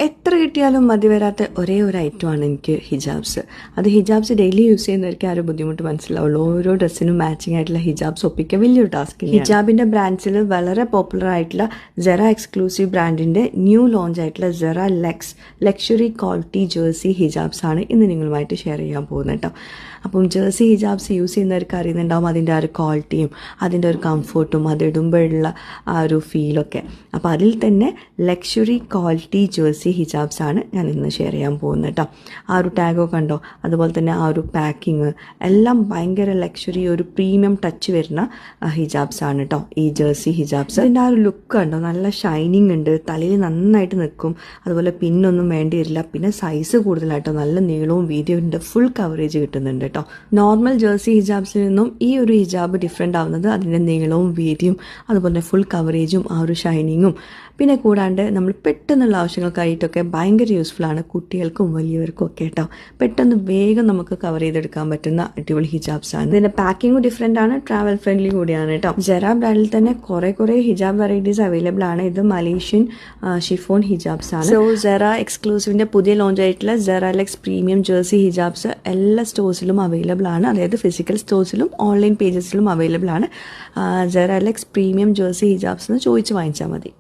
എത്ര കിട്ടിയാലും മതി വരാത്ത ഒരേ ഒരു ഐറ്റമാണ് എനിക്ക് ഹിജാബ്സ്. അത് ഹിജാബ്സ് ഡെയിലി യൂസ് ചെയ്യുന്നവർക്ക് ആ ഒരു ബുദ്ധിമുട്ട് മനസ്സിലാവുള്ളൂ. ഓരോ ഡ്രസ്സിനും മാച്ചിങ് ആയിട്ടുള്ള ഹിജാബ്സ് ഒപ്പിക്കുക വലിയൊരു ടാസ്ക്. ഹിജാബിൻ്റെ ബ്രാൻഡ്സിൽ വളരെ പോപ്പുലർ ആയിട്ടുള്ള സെറ എക്സ്ക്ലൂസീവ് ബ്രാൻഡിൻ്റെ ന്യൂ ലോഞ്ച് ആയിട്ടുള്ള സെറ ലെക്സ് ലക്ഷറി ക്വാളിറ്റി ജേഴ്സി ഹിജാബ്സ് ആണ് ഇന്ന് നിങ്ങളുമായിട്ട് ഷെയർ ചെയ്യാൻ പോകുന്നത് കേട്ടോ. അപ്പം ജേഴ്സി ഹിജാബ്സ് യൂസ് ചെയ്യുന്നവർക്ക് അറിയുന്നുണ്ടാവും അതിൻ്റെ ആ ഒരു ക്വാളിറ്റിയും അതിൻ്റെ ഒരു കംഫർട്ടും അതിടുമ്പോഴുള്ള ആ ഒരു ഫീലൊക്കെ. അപ്പോൾ അതിൽ തന്നെ ലക്ഷറി ക്വാളിറ്റി ജേഴ്സി ഹിജാബ്സ് ആണ് ഞാൻ ഇന്ന് ഷെയർ ചെയ്യാൻ പോകുന്നത് കേട്ടോ. ആ ഒരു ടാഗോ കണ്ടോ, അതുപോലെ തന്നെ ആ ഒരു പാക്കിങ് എല്ലാം ഭയങ്കര ലക്ഷറി ഒരു പ്രീമിയം ടച്ച് വരുന്ന ഹിജാബ്സ് ആണ് കേട്ടോ ഈ ജേഴ്സി ഹിജാബ്സ്. അതിൻ്റെ ആ ഒരു ലുക്ക് കണ്ടോ, നല്ല ഷൈനിങ് ഉണ്ട്, തലയിൽ നന്നായിട്ട് നിൽക്കും, അതുപോലെ പിന്നൊന്നും വേണ്ടി വരില്ല. പിന്നെ സൈസ് കൂടുതലായിട്ടോ, നല്ല നീളവും വീതിയും ഉണ്ട്, ഫുൾ കവറേജ് കിട്ടുന്നുണ്ട് കേട്ടോ. നോർമൽ ജേഴ്സി ഹിജാബ്സിൽ നിന്നും ഈ ഒരു ഹിജാബ് ഡിഫറെൻ്റ് ആവുന്നത് അതിൻ്റെ നീളവും വീതിയും അതുപോലെ ഫുൾ കവറേജും ആ ഒരു ഷൈനിങ്ങും പിന്നെ കൂടാണ്ട് നമ്മൾ പെട്ടെന്നുള്ള ആവശ്യങ്ങൾക്കായിട്ടൊക്കെ ഭയങ്കര യൂസ്ഫുൾ ആണ് കുട്ടികൾക്കും വലിയവർക്കും ഒക്കെ കേട്ടോ. പെട്ടെന്ന് വേഗം നമുക്ക് കവർ ചെയ്തെടുക്കാൻ പറ്റുന്ന അടിപൊളി ഹിജാബ്സ് ആണ്. ഇതിൻ്റെ പാക്കിങ്ങും ഡിഫറെൻ്റ് ആണ്, ട്രാവൽ ഫ്രണ്ട്ലി കൂടിയാണ് കേട്ടോ. സെറ ബ്രാൻഡിൽ തന്നെ കുറേ ഹിജാബ് വെറൈറ്റീസ് അവൈലബിൾ ആണ്. ഇത് മലേഷ്യൻ ഷിഫോൺ ഹിജാബ്സ് ആണ്. സോ സെറ എക്സ്ക്ലൂസീവിൻ്റെ പുതിയ ലോഞ്ച് ആയിട്ടുള്ള സെറ ലെക്സ് പ്രീമിയം ജേഴ്സി ഹിജാബ്സ് എല്ലാ സ്റ്റോഴ്സിലും അവൈലബിൾ ആണ്. അതായത് ഫിസിക്കൽ സ്റ്റോഴ്സിലും ഓൺലൈൻ പേജസിലും അവൈലബിൾ ആണ്. സെറ ലെക്സ് പ്രീമിയം ജേഴ്സി ഹിജാബ്സ് എന്ന് ചോദിച്ച് വാങ്ങിച്ചാൽ മതി.